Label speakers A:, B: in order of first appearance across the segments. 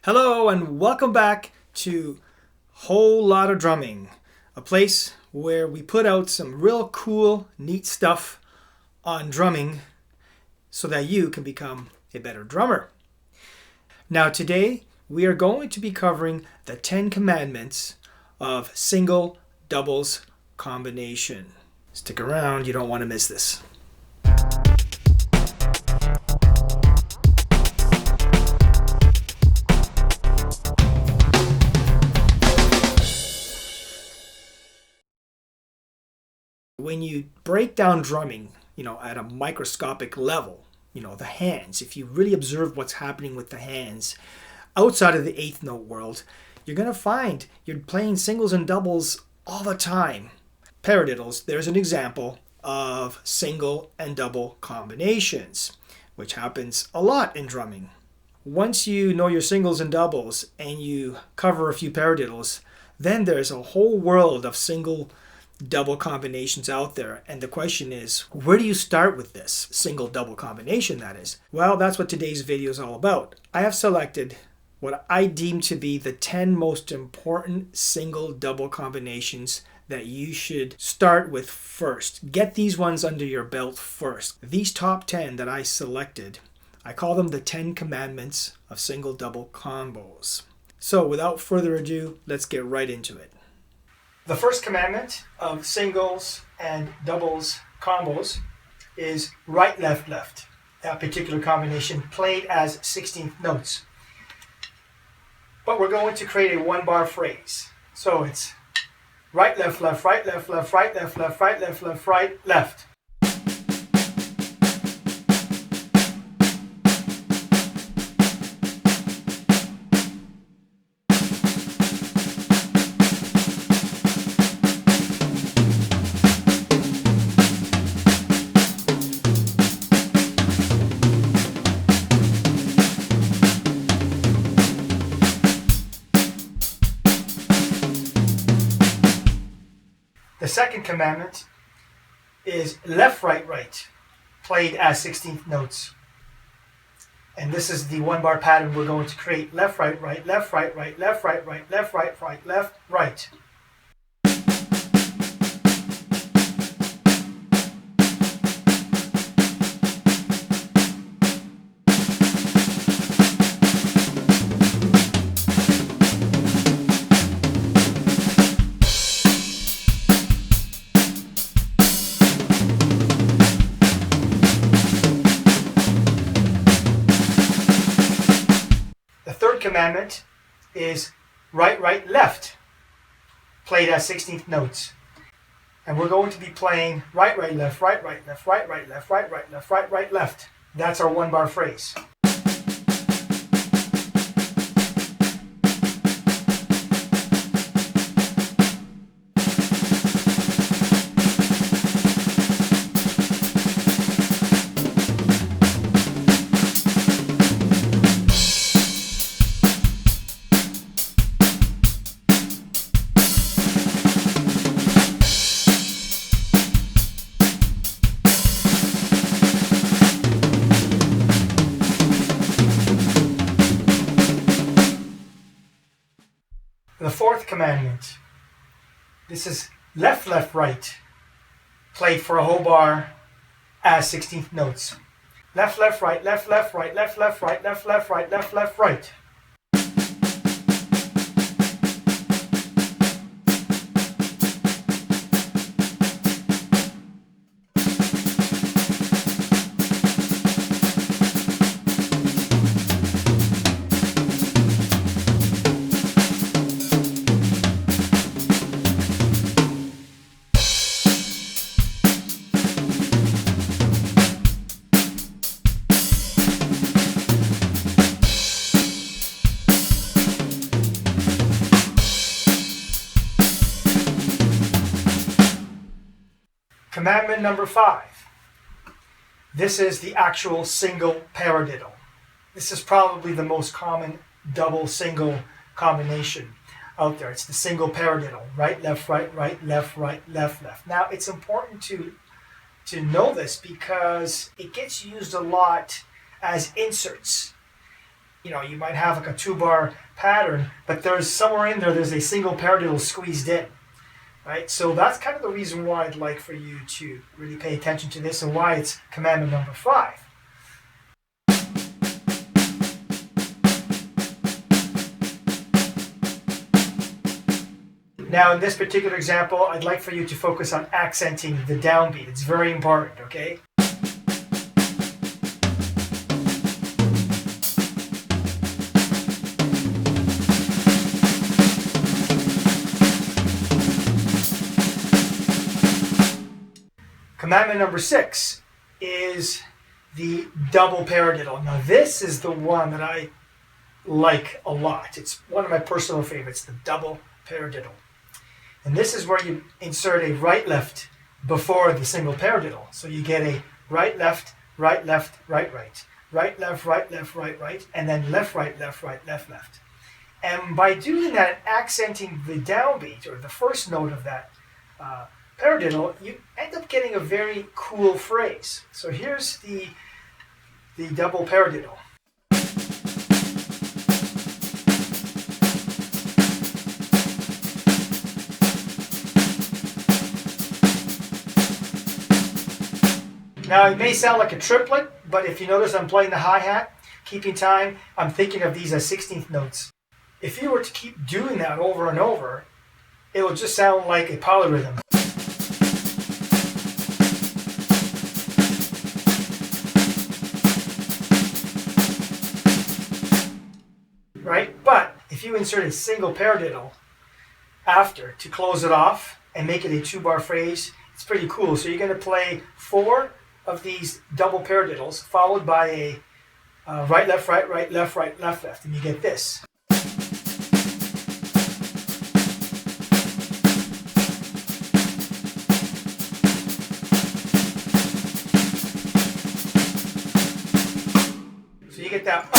A: Hello and welcome back to Whole Lot of Drumming, a place where we put out some real cool, neat stuff on drumming so that you can become a better drummer. Now today we are going to be covering the 10 commandments of single doubles combination. Stick around, you don't want to miss this. When you break down drumming, at a microscopic level, the hands, if you really observe what's happening with the hands outside of the eighth note world, you're going to find you're playing singles and doubles all the time. Paradiddles, there's an example of single and double combinations, which happens a lot in drumming. Once you know your singles and doubles and you cover a few paradiddles, then there's a whole world of single double combinations out there, and the question is, where do you start with this single double combination, that is? Well, that's what today's video is all about. I have selected what I deem to be the 10 most important single double combinations that you should start with first. Get these ones under your belt first. These top 10 that I selected, I call them the 10 commandments of single double combos. So without further ado, let's get right into it. The first commandment of singles and doubles combos is right, left, left. That particular combination played as 16th notes. But we're going to create a one-bar phrase. So it's right, left, left, right, left, left, right, left, left, right, left, left, right, left. The second commandment is left, right, right, played as 16th notes. And this is the one-bar pattern we're going to create. Left, right, right, left, right, right, left, right, right, left, right, right, left, right. Commandment is right, right, left, played as 16th notes. And we're going to be playing right, right, left, right, right, left, right, right, left, right, right, left, right, right, left. That's our one-bar phrase. The fourth commandment, this is left, left, right, played for a whole bar as 16th notes. Left, left, right, left, left, right, left, left, right, left, left, right, left, left, right. Commandment number 5. This is the actual single paradiddle. This is probably the most common double single combination out there. It's the single paradiddle. Right, left, right, right, left, left. Now it's important to know this because it gets used a lot as inserts you might have like a 2-bar pattern, but there's somewhere in there, there's a single paradiddle squeezed in, right? So that's kind of the reason why I'd like for you to really pay attention to this and why it's commandment number 5. Now, in this particular example, I'd like for you to focus on accenting the downbeat. It's very important, okay? Commandment number 6 is the double paradiddle. Now, this is the one that I like a lot. It's one of my personal favorites, the double paradiddle. And this is where you insert a right-left before the single paradiddle. So you get a right-left, right-left, right-right, right-left, right-left, right-right, and then left-right, left-right, left-left. And by doing that and accenting the downbeat, or the first note of that paradiddle, you end up getting a very cool phrase. So here's the double paradiddle. Now, it may sound like a triplet, but if you notice I'm playing the hi-hat, keeping time, I'm thinking of these as 16th notes. If you were to keep doing that over and over, it will just sound like a polyrhythm. Right? But if you insert a single paradiddle after to close it off and make it a 2-bar phrase, it's pretty cool. So you're going to play 4 of these double paradiddles followed by a right, left, right, right, left, right, left, left, and you get this. So you get that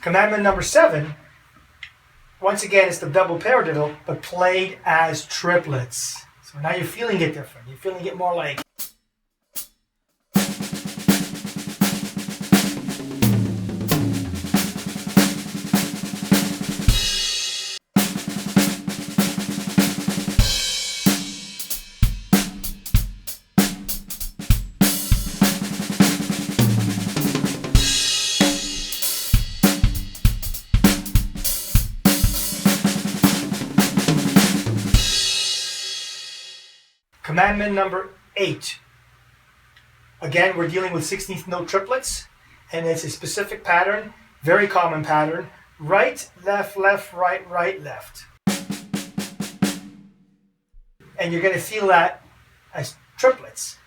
A: Commandment number 7, once again, it's the double paradiddle, but played as triplets. So now you're feeling it different. You're feeling it more like... Commandment number 8. Again, we're dealing with 16th note triplets, and it's a specific pattern, very common pattern. Right, left, left, right, right, left. And you're going to feel that as triplets.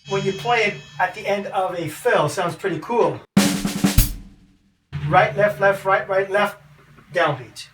A: When you play it at the end of a fill, sounds pretty cool. Right, left, right, right, left, downbeat.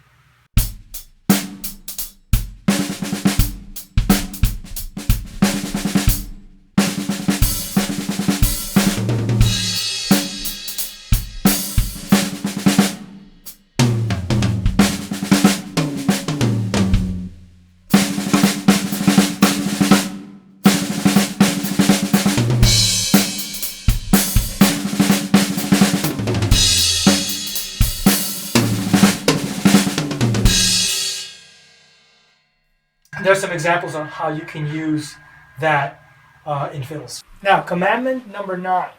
A: There's some examples on how you can use that in fills. Now, commandment number 9.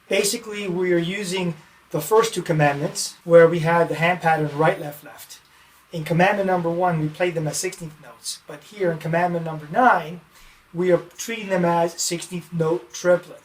A: Basically, we are using the first two commandments where we had the hand pattern right, left, left. In commandment number 1, we played them as 16th notes. But here in commandment number 9, we are treating them as 16th note triplets.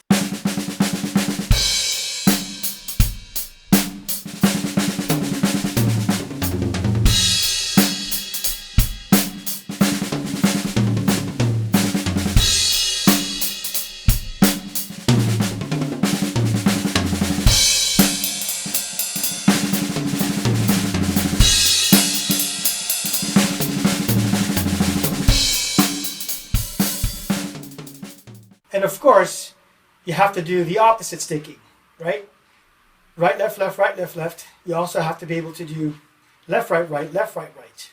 A: And of course, you have to do the opposite sticking, right? Right, left, left, right, left, left. You also have to be able to do left, right, right, left, right, right.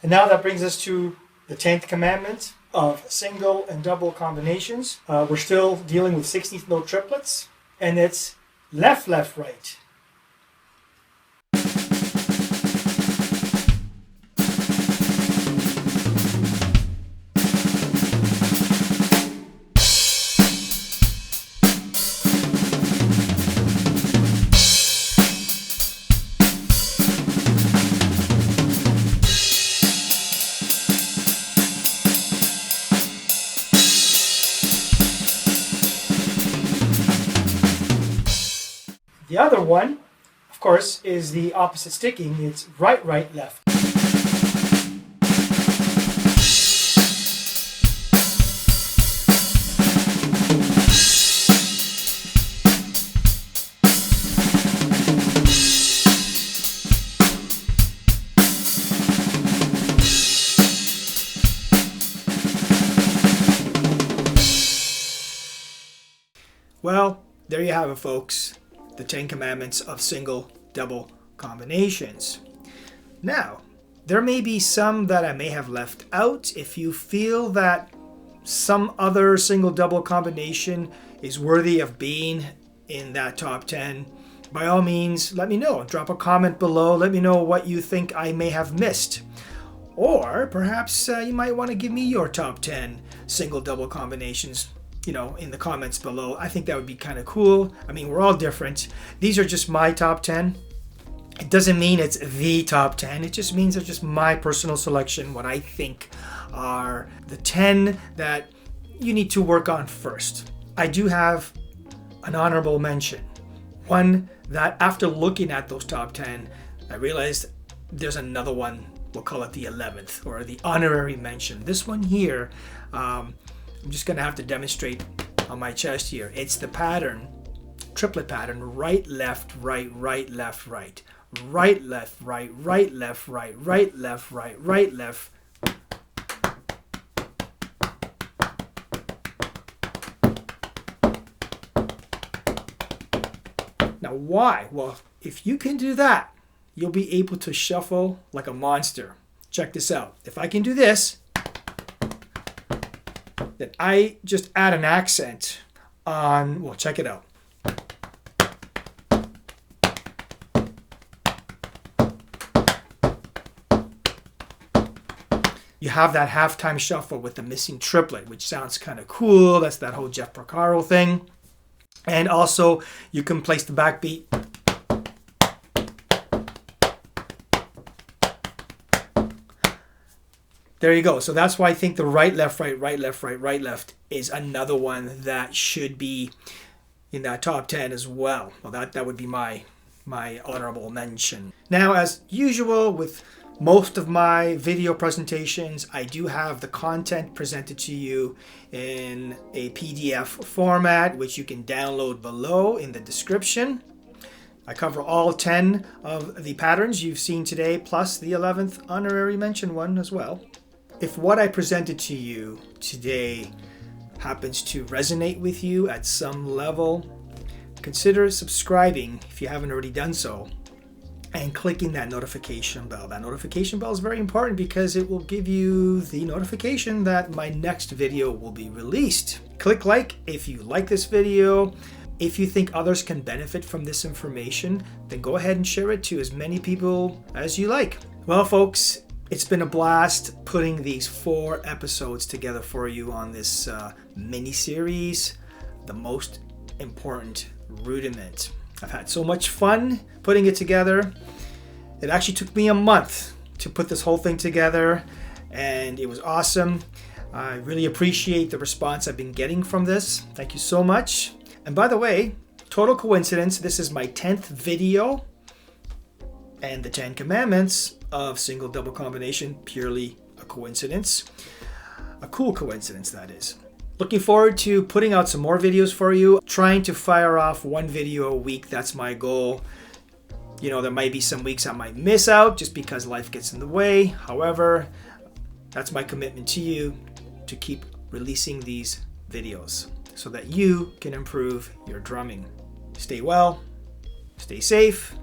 A: And now that brings us to the 10th commandment of single and double combinations. We're still dealing with 16th note triplets, and it's left, left, right. The other one, of course, is the opposite sticking. It's right, right, left. Well, there you have it, folks. The 10 commandments of single double combinations. Now, there may be some that I may have left out. If you feel that some other single double combination is worthy of being in that top 10, by all means, let me know. Drop a comment below. Let me know what you think I may have missed. Or perhaps you might want to give me your top 10 single double combinations, in the comments below. I think that would be kind of cool. I mean, we're all different. These are just my top 10. It doesn't mean it's the top 10. It just means it's just my personal selection, what I think are the 10 that you need to work on first. I do have an honorable mention. One that after looking at those top 10, I realized there's another one. We'll call it the 11th or the honorary mention. This one here, I'm just going to have to demonstrate on my chest here. It's the pattern, triplet pattern, right, left, right, right, left, right. Right, left, right, right, left, right, right, left, right, right, left. Now why? Well, if you can do that, you'll be able to shuffle like a monster. Check this out. If I can do this, then I just add an accent on, well, check it out. You have that halftime shuffle with the missing triplet, which sounds kind of cool. That's that whole Jeff Porcaro thing. And also, you can place the backbeat. There you go. So that's why I think the right, left, right, right, left, right, right, left is another one that should be in that top 10 as well. Well, that would be my honorable mention. Now, as usual with most of my video presentations, I do have the content presented to you in a PDF format, which you can download below in the description. I cover all 10 of the patterns you've seen today, plus the 11th honorary mention one as well. If what I presented to you today happens to resonate with you at some level, consider subscribing if you haven't already done so. and clicking that notification bell. That notification bell is very important because it will give you the notification that my next video will be released. Click like if you like this video. If you think others can benefit from this information, then go ahead and share it to as many people as you like. Well, folks, it's been a blast putting these 4 episodes together for you on this mini-series, The Most Important Rudiment. I've had so much fun putting it together. It actually took me a month to put this whole thing together, and it was awesome. I really appreciate the response I've been getting from this. Thank you so much. And by the way, total coincidence, this is my 10th video, and the 10 commandments of single double combination, purely a coincidence. A cool coincidence, that is. Looking forward to putting out some more videos for you. Trying to fire off 1 video a week. That's my goal. You know, there might be some weeks I might miss out just because life gets in the way. However, that's my commitment to you, to keep releasing these videos so that you can improve your drumming. Stay well, stay safe,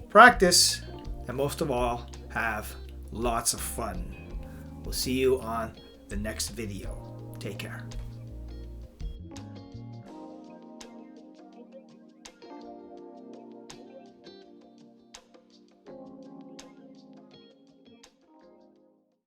A: practice, and most of all, have lots of fun. We'll see you on the next video. Take care.